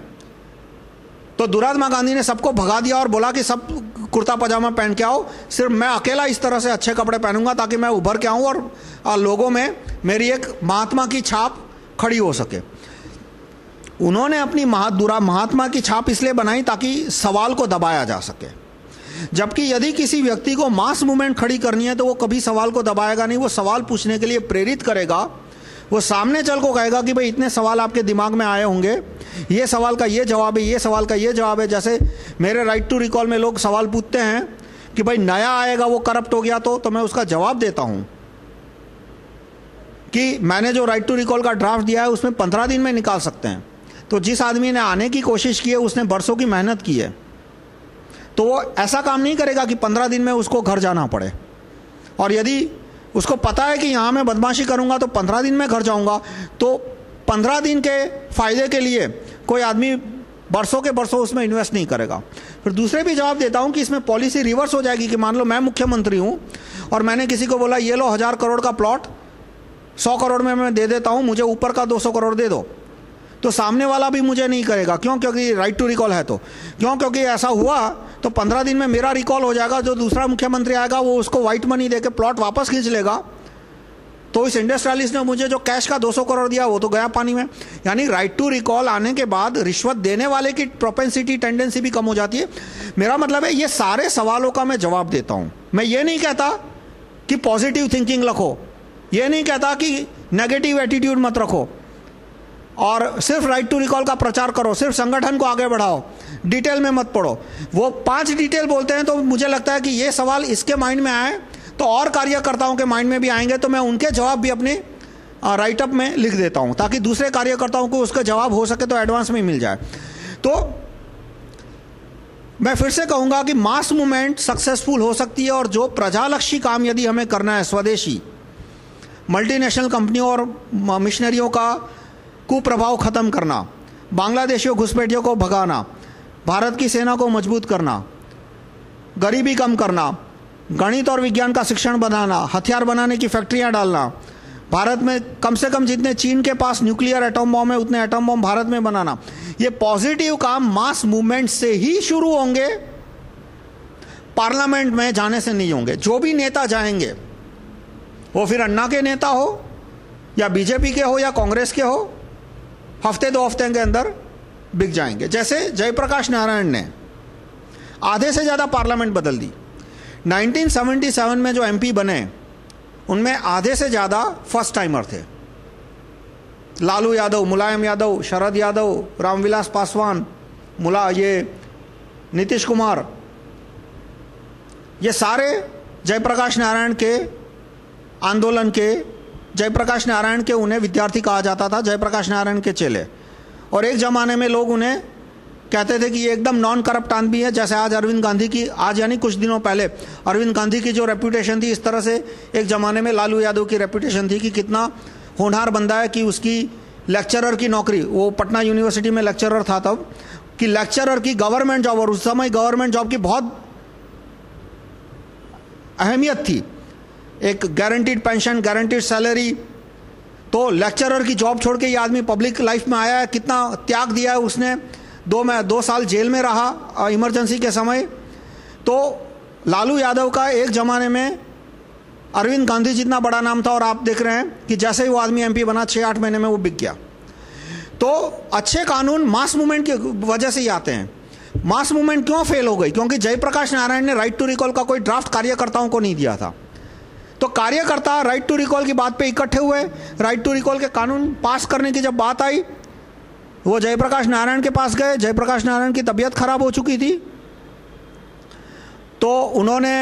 तो दुरात्मा गांधी ने सबको भगा दिया और बोला कि सब कुर्ता पजामा पहन के आओ, सिर्फ मैं अकेला इस तरह से अच्छे कपड़े पहनूंगा ताकि मैं उभर के आऊँ और लोगों में मेरी एक महात्मा की छाप खड़ी हो सके। उन्होंने अपनी महात्मा की छाप इसलिए बनाई ताकि सवाल को दबाया जा सके। जबकि यदि किसी व्यक्ति को मास मूवमेंट खड़ी करनी है तो वो कभी सवाल को दबाएगा नहीं, वो सवाल पूछने के लिए प्रेरित करेगा, वो सामने चल को कहेगा कि भाई इतने सवाल आपके दिमाग में आए होंगे, ये सवाल का ये जवाब है, ये सवाल का ये जवाब है। जैसे मेरे राइट टू रिकॉल में लोग सवाल पूछते हैं कि भाई नया आएगा वो करप्ट हो गया तो मैं उसका जवाब देता हूं कि मैंने जो राइट टू रिकॉल का ड्राफ्ट दिया है उसमें 15 दिन में निकाल सकते हैं। तो जिस आदमी ने आने की कोशिश की है उसने बरसों की मेहनत की है, तो वो ऐसा काम नहीं करेगा कि 15 दिन में उसको घर जाना पड़े। और यदि उसको पता है कि यहाँ मैं बदमाशी करूँगा तो 15 दिन में घर जाऊँगा, तो 15 दिन के फायदे के लिए कोई आदमी बरसों के बरसों उसमें इन्वेस्ट नहीं करेगा। फिर दूसरे भी जवाब देता हूँ कि इसमें पॉलिसी रिवर्स हो जाएगी कि मान लो मैं मुख्यमंत्री हूँ और मैंने किसी को बोला ये लो 1000 करोड़ का प्लॉट 100 करोड़ में मैं दे देता हूँ, मुझे ऊपर का 200 करोड़ दे दो, तो सामने वाला भी मुझे नहीं करेगा। क्यों? क्योंकि राइट टू रिकॉल है। तो क्यों? क्योंकि ऐसा हुआ तो 15 दिन में मेरा रिकॉल हो जाएगा, जो दूसरा मुख्यमंत्री आएगा वो उसको व्हाइट मनी देके प्लॉट वापस खींच लेगा, तो इस इंडस्ट्रियलिस्ट ने मुझे जो कैश का 200 करोड़ दिया वो तो गया पानी में। यानी राइट टू रिकॉल आने के बाद रिश्वत देने वाले की प्रोपेंसिटी टेंडेंसी भी कम हो जाती है। मेरा मतलब है ये सारे सवालों का मैं जवाब देता हूं। मैं ये नहीं कहता कि पॉजिटिव थिंकिंग रखो, ये नहीं कहता कि नेगेटिव एटीट्यूड मत रखो और सिर्फ राइट टू रिकॉल का प्रचार करो, सिर्फ संगठन को आगे बढ़ाओ, डिटेल में मत पढ़ो। वो 5 डिटेल बोलते हैं तो मुझे लगता है कि ये सवाल इसके माइंड में आए तो और कार्यकर्ताओं के माइंड में भी आएंगे, तो मैं उनके जवाब भी अपने राइटअप में लिख देता हूं ताकि दूसरे कार्यकर्ताओं को उसका जवाब हो सके तो एडवांस में मिल जाए। तो मैं फिर से कहूंगा कि मास मूवमेंट सक्सेसफुल हो सकती है, और जो प्रजालक्षी काम यदि हमें करना है, स्वदेशी मल्टीनेशनल कंपनियों और मिशनरियों का कुप्रभाव खत्म करना, बांग्लादेशियों घुसपैठियों को भगाना, भारत की सेना को मजबूत करना, गरीबी कम करना, गणित और विज्ञान का शिक्षण बनाना, हथियार बनाने की फैक्ट्रियां डालना, भारत में कम से कम जितने चीन के पास न्यूक्लियर एटम बॉम्ब है उतने एटम बॉम्ब भारत में बनाना। ये पॉजिटिव काम मास मूवमेंट से ही शुरू होंगे, पार्लियामेंट में जाने से नहीं होंगे। जो भी नेता जाएंगे वो फिर अन्ना के नेता हो या बीजेपी के हो या कांग्रेस के हो, हफ्ते 2 हफ्ते के अंदर बिक जाएंगे। जैसे जयप्रकाश नारायण ने आधे से ज़्यादा पार्लियामेंट बदल दी। 1977 में जो एमपी बने उनमें आधे से ज़्यादा फर्स्ट टाइमर थे। लालू यादव, मुलायम यादव, शरद यादव, रामविलास पासवान, नीतीश कुमार, ये सारे जयप्रकाश नारायण के आंदोलन के, जयप्रकाश नारायण के उन्हें विद्यार्थी कहा जाता था, जयप्रकाश नारायण के चेले। और एक ज़माने में लोग उन्हें कहते थे कि ये एकदम नॉन करप्ट आदमी है। जैसे आज अरविंद गांधी की, आज यानी कुछ दिनों पहले अरविंद गांधी की जो रेपुटेशन थी, इस तरह से एक ज़माने में लालू यादव की रेपुटेशन थी कि कितना होनहार बंदा है, कि उसकी लेक्चरर की नौकरी, वो पटना यूनिवर्सिटी में लेक्चरर था तब, कि लेक्चरर की गवर्नमेंट जॉब, और उस समय गवर्नमेंट जॉब की बहुत अहमियत थी, एक गारंटीड पेंशन, गारंटीड सैलरी। तो लेक्चरर की जॉब छोड़ के ये आदमी पब्लिक लाइफ में आया है, कितना त्याग दिया है उसने। 2 साल जेल में रहा इमरजेंसी के समय। तो लालू यादव का एक ज़माने में अरविंद गांधी जितना बड़ा नाम था, और आप देख रहे हैं कि जैसे ही वो आदमी एमपी बना 6-8 महीने में वो बिक गया। तो अच्छे कानून मास मूवमेंट की वजह से ही आते हैं। मास मूवमेंट क्यों फेल हो गई? क्योंकि जयप्रकाश नारायण ने राइट टू रिकॉल का कोई ड्राफ्ट कार्यकर्ताओं को नहीं दिया था। तो कार्यकर्ता राइट टू रिकॉल की बात पे इकट्ठे हुए। राइट टू रिकॉल के कानून पास करने की जब बात आई, वो जयप्रकाश नारायण के पास गए। जयप्रकाश नारायण की तबीयत खराब हो चुकी थी, तो उन्होंने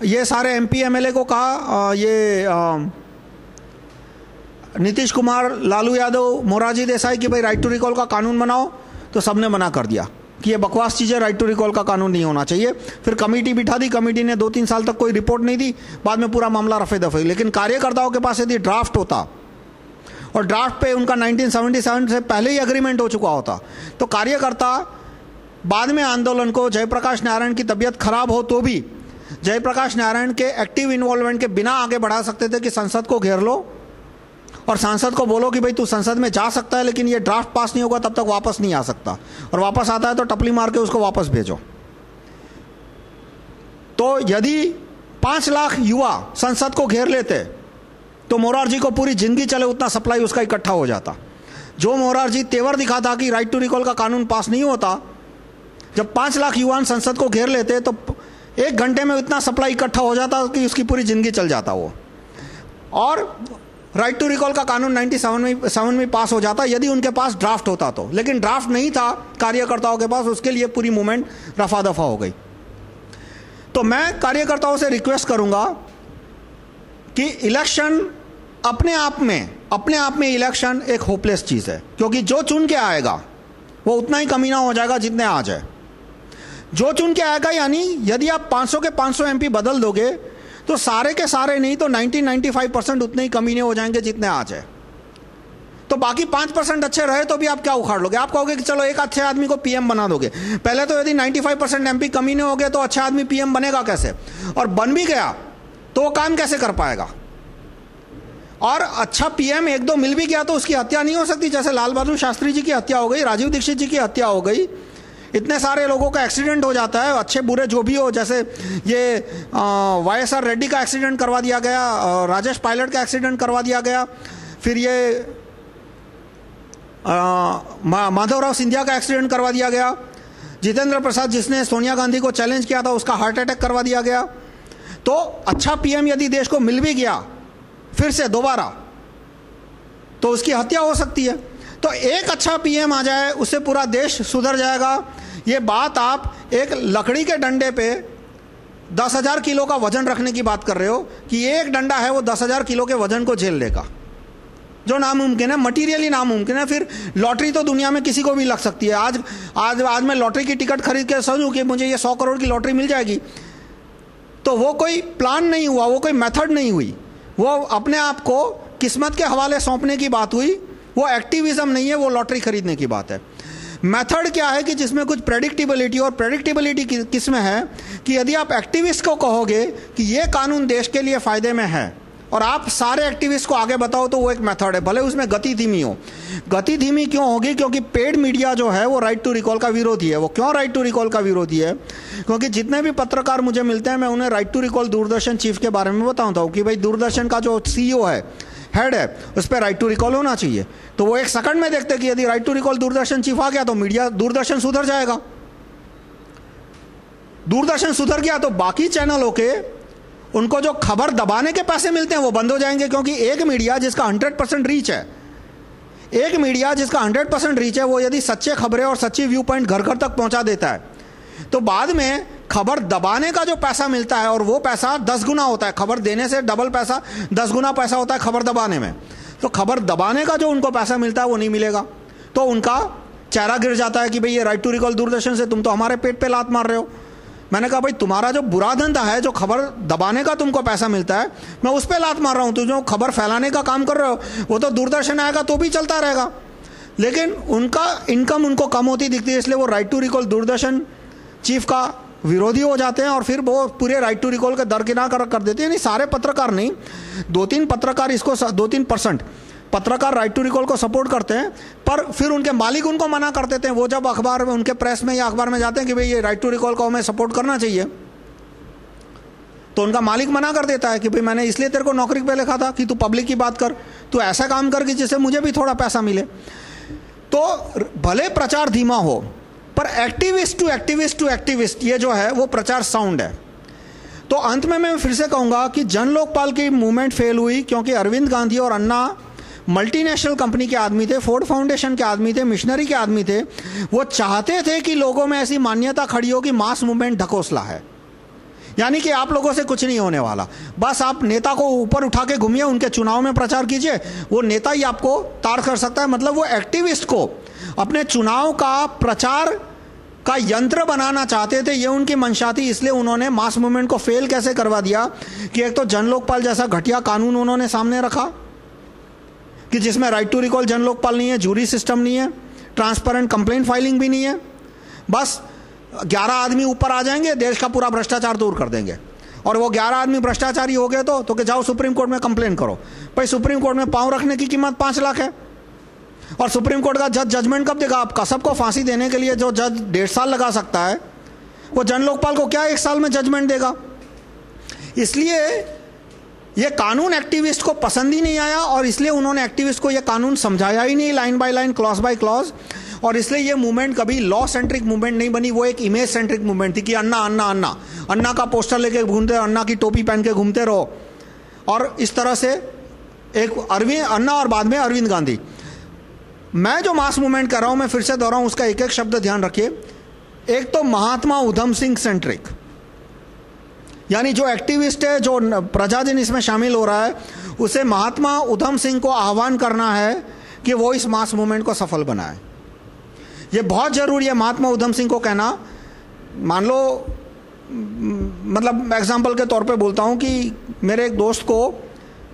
ये सारे एमपी एमएलए को कहा, नीतीश कुमार, लालू यादव, मोरारजी देसाई, कि भाई राइट टू रिकॉल का कानून बनाओ। तो सबने मना कर दिया कि ये बकवास चीज़ है, राइट टू रिकॉल का कानून नहीं होना चाहिए। फिर कमेटी बिठा दी, कमेटी ने 2-3 साल तक कोई रिपोर्ट नहीं दी, बाद में पूरा मामला रफे दफे। लेकिन कार्यकर्ताओं के पास यदि ड्राफ्ट होता, और ड्राफ्ट पे उनका 1977 से पहले ही एग्रीमेंट हो चुका होता, तो कार्यकर्ता बाद में आंदोलन को, जयप्रकाश नारायण की तबीयत खराब हो तो भी जयप्रकाश नारायण के एक्टिव इन्वॉल्वमेंट के बिना आगे बढ़ा सकते थे कि संसद को घेर लो और सांसद को बोलो कि भाई तू संसद में जा सकता है, लेकिन ये ड्राफ्ट पास नहीं होगा तब तक वापस नहीं आ सकता, और वापस आता है तो टपली मार के उसको वापस भेजो। तो यदि 5 लाख युवा संसद को घेर लेते तो मोरारजी को पूरी जिंदगी चले उतना सप्लाई उसका इकट्ठा हो जाता। जो मोरारजी तेवर दिखाता कि राइट टू रिकॉल का कानून पास नहीं होता, जब 5 लाख युवा संसद को घेर लेते तो 1 घंटे में इतना सप्लाई इकट्ठा हो जाता कि उसकी पूरी जिंदगी चल जाता वो। और राइट टू रिकॉल का कानून 97 में पास हो जाता यदि उनके पास ड्राफ्ट होता तो। लेकिन ड्राफ्ट नहीं था कार्यकर्ताओं के पास, उसके लिए पूरी मूवमेंट रफा दफा हो गई। तो मैं कार्यकर्ताओं से रिक्वेस्ट करूंगा कि इलेक्शन अपने आप में इलेक्शन एक होपलेस चीज है, क्योंकि जो चुन के आएगा वो उतना ही कमीना हो जाएगा जितने आज है। जो चुन के आएगा, यानी यदि आप 500 के 500 एमपी बदल दोगे तो सारे के सारे नहीं तो 90-95% उतने ही कमीने हो जाएंगे जितने आज है। तो बाकी 5% अच्छे रहे तो भी आप क्या उखाड़ लोगे? आप कहोगे कि चलो एक अच्छे आदमी को पीएम बना दोगे। पहले तो यदि 95% एमपी कमीने हो गए तो अच्छा आदमी पीएम बनेगा कैसे? और बन भी गया तो वो काम कैसे कर पाएगा? और अच्छा पीएम 1-2 मिल भी गया तो उसकी हत्या नहीं हो सकती? जैसे लाल बहादुर शास्त्री जी की हत्या हो गई, राजीव दीक्षित जी की हत्या हो गई, इतने सारे लोगों का एक्सीडेंट हो जाता है, अच्छे बुरे जो भी हो। जैसे ये YSR रेड्डी का एक्सीडेंट करवा दिया गया, राजेश पायलट का एक्सीडेंट करवा दिया गया, फिर ये माधवराव सिंधिया का एक्सीडेंट करवा दिया गया, जितेंद्र प्रसाद जिसने सोनिया गांधी को चैलेंज किया था उसका हार्ट अटैक करवा दिया गया। तो अच्छा पीएम यदि देश को मिल भी गया फिर से दोबारा, तो उसकी हत्या हो सकती है। तो एक अच्छा पीएम आ जाए उससे पूरा देश सुधर जाएगा। ये बात आप एक लकड़ी के डंडे पे 10,000 किलो का वजन रखने की बात कर रहे हो कि एक डंडा है वो 10,000 किलो के वजन को झेल लेगा, जो नामुमकिन है, मटीरियली नामुमकिन है। फिर लॉटरी तो दुनिया में किसी को भी लग सकती है। आज मैं लॉटरी की टिकट खरीद के सोचूं कि मुझे ये 100 करोड़ की लॉटरी मिल जाएगी, तो वो कोई प्लान नहीं हुआ, वो कोई मेथड नहीं हुई, वो अपने आप को किस्मत के हवाले सौंपने की बात हुई। वो एक्टिविज्म नहीं है, वो लॉटरी खरीदने की बात है। मेथड क्या है कि जिसमें कुछ प्रेडिक्टेबिलिटी, और प्रेडिक्टेबिलिटी किस में है कि यदि आप एक्टिविस्ट को कहोगे कि ये कानून देश के लिए फायदे में है और आप सारे एक्टिविस्ट को आगे बताओ, तो वो एक मेथड है, भले उसमें गति धीमी हो। गति धीमी क्यों होगी? क्योंकि पेड मीडिया जो है वो राइट टू रिकॉल का विरोधी है। वो क्यों राइट टू रिकॉल का विरोधी है? क्योंकि जितने भी पत्रकार मुझे मिलते हैं, मैं उन्हें right to recall Doordarshan chief के बारे में बताता हूँ कि भाई दूरदर्शन का जो CEO है, हेड है, उस पर राइट टू रिकॉल होना चाहिए। तो वो एक सेकंड में देखते कि यदि right to recall Doordarshan chief आ गया तो मीडिया, दूरदर्शन सुधर जाएगा। दूरदर्शन सुधर गया तो बाकी चैनलों के उनको जो खबर दबाने के पैसे मिलते हैं वो बंद हो जाएंगे। क्योंकि एक मीडिया जिसका 100% रीच है, एक मीडिया जिसका 100% रीच है, वो यदि सच्चे खबरें और सच्ची व्यू पॉइंट घर घर तक पहुंचा देता है तो बाद में खबर दबाने का जो पैसा मिलता है, और वो पैसा 10 गुना होता है, खबर देने से डबल पैसा, 10 गुना पैसा होता है खबर दबाने में। तो खबर दबाने का जो उनको पैसा मिलता है वो नहीं मिलेगा, तो उनका चेहरा गिर जाता है कि भाई ये राइट टू रिकॉल दूरदर्शन से तुम तो हमारे पेट पे लात मार रहे हो। मैंने कहा भाई तुम्हारा जो बुरा धंधा है, जो खबर दबाने का तुमको पैसा मिलता है, मैं उस पर लात मार रहा हूं। तुम जो खबर फैलाने का काम कर रहे हो वो तो दूरदर्शन आएगा तो भी चलता रहेगा, लेकिन उनका इनकम उनको कम होती दिखती है, इसलिए वो right to recall Doordarshan chief का विरोधी हो जाते हैं और फिर वो पूरे राइट टू रिकॉल के दरकिनार कर देते हैं। नहीं, सारे पत्रकार नहीं, 2-3 पत्रकार इसको, 2-3% पत्रकार राइट टू रिकॉल को सपोर्ट करते हैं, पर फिर उनके मालिक उनको मना कर देते हैं। वो जब अखबार में, उनके प्रेस में या अखबार में जाते हैं कि भाई ये राइट टू रिकॉल को हमें सपोर्ट करना चाहिए, तो उनका मालिक मना कर देता है कि भाई मैंने इसलिए तेरे को नौकरी पे लिखा था कि तू पब्लिक की बात कर, तू ऐसा काम कर कि जिससे मुझे भी थोड़ा पैसा मिले। तो भले प्रचार धीमा हो, पर activist to activist to activist ये जो है वो प्रचार साउंड है। तो अंत में मैं फिर से कहूंगा कि जन लोकपाल की मूवमेंट फेल हुई क्योंकि अरविंद गांधी और अन्ना मल्टीनेशनल कंपनी के आदमी थे, फोर्ड फाउंडेशन के आदमी थे, मिशनरी के आदमी थे। वो चाहते थे कि लोगों में ऐसी मान्यता खड़ी हो कि मास मूवमेंट ढकोसला है, यानी कि आप लोगों से कुछ नहीं होने वाला, बस आप नेता को ऊपर उठा के घूमिए, उनके चुनाव में प्रचार कीजिए, वो नेता ही आपको तार कर सकता है। मतलब वो एक्टिविस्ट को अपने चुनाव का प्रचार का यंत्र बनाना चाहते थे, ये उनकी मंशा थी। इसलिए उन्होंने मास मूवमेंट को फेल कैसे करवा दिया कि एक तो जन लोकपाल जैसा घटिया कानून उन्होंने सामने रखा कि जिसमें राइट टू रिकॉल जन लोकपाल नहीं है, जूरी सिस्टम नहीं है, ट्रांसपेरेंट कंप्लेंट फाइलिंग भी नहीं है, बस 11 आदमी ऊपर आ जाएंगे, देश का पूरा भ्रष्टाचार दूर कर देंगे। और वो 11 आदमी भ्रष्टाचारी हो गए तो कि जाओ सुप्रीम कोर्ट में कंप्लेन करो। भाई सुप्रीम कोर्ट में पांव रखने की कीमत 5 लाख है, और सुप्रीम कोर्ट का जज जजमेंट कब देगा? आपका सबको फांसी देने के लिए जो जज 1.5 साल लगा सकता है, वो जन लोकपाल को क्या 1 साल में जजमेंट देगा? इसलिए ये कानून एक्टिविस्ट को पसंद ही नहीं आया, और इसलिए उन्होंने एक्टिविस्ट को ये कानून समझाया ही नहीं line by line, clause by clause. और इसलिए ये मूवमेंट कभी लॉ सेंट्रिक मूवमेंट नहीं बनी, वो एक इमेज सेंट्रिक मूवमेंट थी कि अन्ना अन्ना अन्ना अन्ना का पोस्टर लेके घूमते रहो, अन्ना की टोपी पहन के घूमते रहो। और इस तरह से एक अरविंद अन्ना और बाद में अरविंद गांधी। मैं जो मास मूवमेंट कर रहा हूं, मैं फिर से दोहराऊं, उसका एक एक शब्द ध्यान रखिए। एक तो महात्मा उधम सिंह सेंट्रिक, यानी जो एक्टिविस्ट है, जो प्रजाजन इसमें शामिल हो रहा है, उसे महात्मा उधम सिंह को आह्वान करना है कि वो इस मास मूवमेंट को सफल बनाए। ये बहुत जरूरी है महात्मा उधम सिंह को कहना। मान लो, मतलब एग्जाम्पल के तौर पे बोलता हूँ कि मेरे एक दोस्त को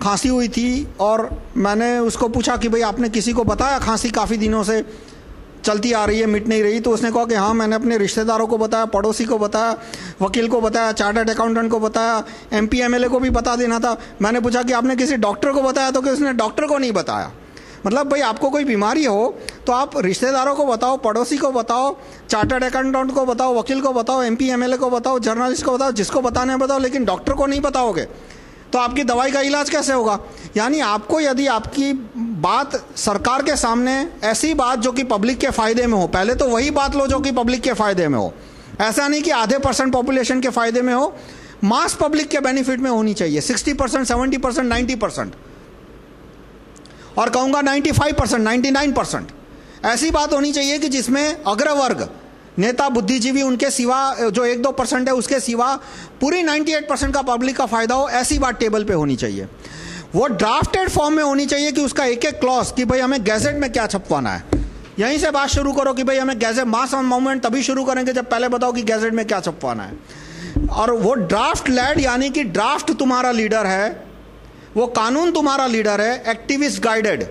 खांसी हुई थी और मैंने उसको पूछा कि भाई आपने किसी को बताया खांसी काफ़ी दिनों से चलती आ रही है, मिट नहीं रही? तो उसने कहा कि हाँ, मैंने अपने रिश्तेदारों को बताया, पड़ोसी को बताया, वकील को बताया, चार्टर्ड अकाउंटेंट को बताया, MP MLA को भी बता देना था। मैंने पूछा कि आपने किसी डॉक्टर को बताया? तो कि उसने डॉक्टर को नहीं बताया। मतलब भाई आपको कोई बीमारी हो तो आप रिश्तेदारों को बताओ, पड़ोसी को बताओ, चार्टर्ड अकाउंटेंट को बताओ, वकील को बताओ, MP MLA को बताओ, जर्नलिस्ट को बताओ, जिसको बताना है बताओ, लेकिन डॉक्टर को नहीं बताओगे तो आपकी दवाई का इलाज कैसे होगा? यानी आपको, यदि आपकी बात सरकार के सामने, ऐसी बात जो कि पब्लिक के फायदे में हो, पहले तो वही बात लो जो कि पब्लिक के फायदे में हो। ऐसा नहीं कि आधे % पॉपुलेशन के फायदे में हो, मास पब्लिक के बेनिफिट में होनी चाहिए। 60%, 70%, 90%, और कहूंगा 95%, 99% ऐसी बात होनी चाहिए कि जिसमें अग्रवर्ग, नेता, बुद्धिजीवी, उनके सिवा जो 1-2% है, उसके सिवा पूरी 98% का पब्लिक का फायदा हो। ऐसी बात टेबल पे होनी चाहिए। वो ड्राफ्टेड फॉर्म में होनी चाहिए कि उसका एक एक क्लॉज कि भाई हमें गैजेट में क्या छपवाना है। यहीं से बात शुरू करो कि भाई हमें गैजेट, मास मूवमेंट तभी शुरू करेंगे जब पहले बताओ कि गैजेट में क्या छपवाना है। और वो ड्राफ्ट लेड, यानी कि ड्राफ्ट तुम्हारा लीडर है, वो कानून तुम्हारा लीडर है, एक्टिविस्ट गाइडेड।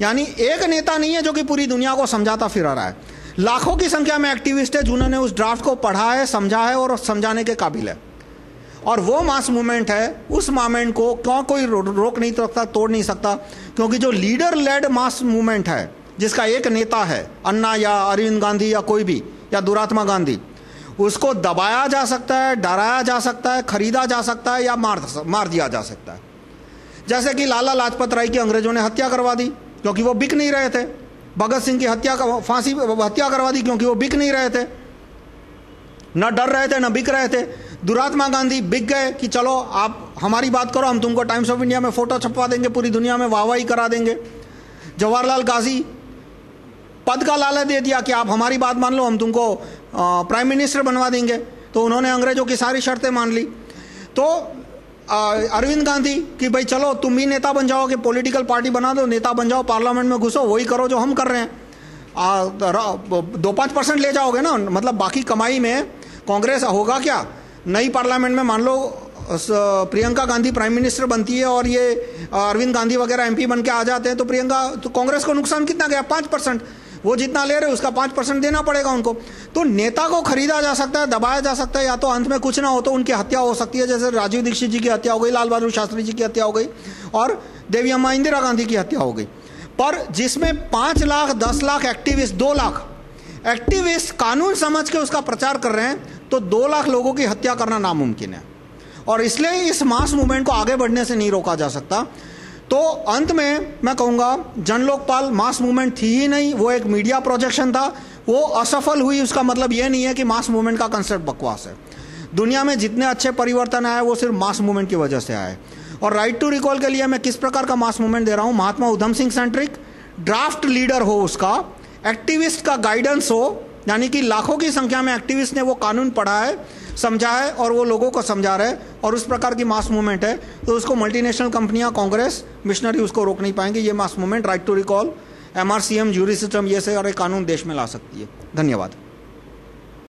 यानी एक नेता नहीं है जो कि पूरी दुनिया को समझाता फिर रहा है, लाखों की संख्या में एक्टिविस्ट है जिन्होंने उस ड्राफ्ट को पढ़ा है, समझा है और समझाने के काबिल है। और वो मास मूवमेंट है, उस मूवमेंट को क्यों कोई रोक नहीं सकता, तोड़ नहीं सकता, क्योंकि जो लीडर लेड मास मूवमेंट है जिसका एक नेता है, अन्ना या अरविंद गांधी या कोई भी या दुरात्मा गांधी, उसको दबाया जा सकता है, डराया जा सकता है, खरीदा जा सकता है या मार दिया जा सकता है। जैसे कि लाला लाजपत राय की अंग्रेजों ने हत्या करवा दी क्योंकि वो बिक नहीं रहे थे, भगत सिंह की हत्या करवा दी क्योंकि वो बिक नहीं रहे थे, न डर रहे थे न बिक रहे थे। दुरात्मा गांधी बिक गए कि चलो आप हमारी बात करो, हम तुमको टाइम्स ऑफ इंडिया में फोटो छपवा देंगे, पूरी दुनिया में वाहवाही करा देंगे। जवाहरलाल गाजी पद का लालच दे दिया कि आप हमारी बात मान लो, हम तुमको प्राइम मिनिस्टर बनवा देंगे, तो उन्होंने अंग्रेजों की सारी शर्तें मान ली। तो अरविंद गांधी कि भाई चलो तुम भी नेता बन जाओगे, पॉलिटिकल पार्टी बना दो, नेता बन जाओ, पार्लियामेंट में घुसो, वही करो जो हम कर रहे हैं, 2-5% ले जाओगे ना, मतलब बाकी कमाई में कांग्रेस होगा क्या। नई पार्लियामेंट में मान लो प्रियंका गांधी प्राइम मिनिस्टर बनती है और ये अरविंद गांधी वगैरह एमपी बन के आ जाते हैं, तो कांग्रेस को नुकसान कितना गया, 5%। वो जितना ले रहे उसका 5% देना पड़ेगा उनको। तो नेता को खरीदा जा सकता है, दबाया जा सकता है, या तो अंत में कुछ ना हो तो उनकी हत्या हो सकती है, जैसे राजीव दीक्षित जी की हत्या हो गई, लाल बहादुर शास्त्री जी की हत्या हो गई और देवी अम्मा इंदिरा गांधी की हत्या हो गई। पर जिसमें 5 लाख 10 लाख एक्टिविस्ट, 2 लाख एक्टिविस्ट कानून समझ के उसका प्रचार कर रहे हैं, तो 2 लाख लोगों की हत्या करना नामुमकिन है। और इसलिए इस मास मूवमेंट को आगे बढ़ने से नहीं रोका जा सकता। तो अंत में मैं कहूँगा जन लोकपाल मास मूवमेंट थी ही नहीं, वो एक मीडिया प्रोजेक्शन था, वो असफल हुई। उसका मतलब ये नहीं है कि मास मूवमेंट का कंसेप्ट बकवास है। दुनिया में जितने अच्छे परिवर्तन आए वो सिर्फ मास मूवमेंट की वजह से आए। और राइट टू रिकॉल के लिए मैं किस प्रकार का मास मूवमेंट दे रहा हूँ, महात्मा Udham Singh centric, draft leader हो उसका, एक्टिविस्ट का गाइडेंस हो, यानी कि लाखों की संख्या में एक्टिविस्ट ने वो कानून पढ़ा है, समझा है और वो लोगों को समझा रहे हैं, और उस प्रकार की मास मूवमेंट है। तो उसको मल्टीनेशनल कंपनियां, कांग्रेस, मिशनरी उसको रोक नहीं पाएंगे। ये mass movement right to recall, MRCM, jury system, ये से और एक कानून देश में ला सकती है। धन्यवाद।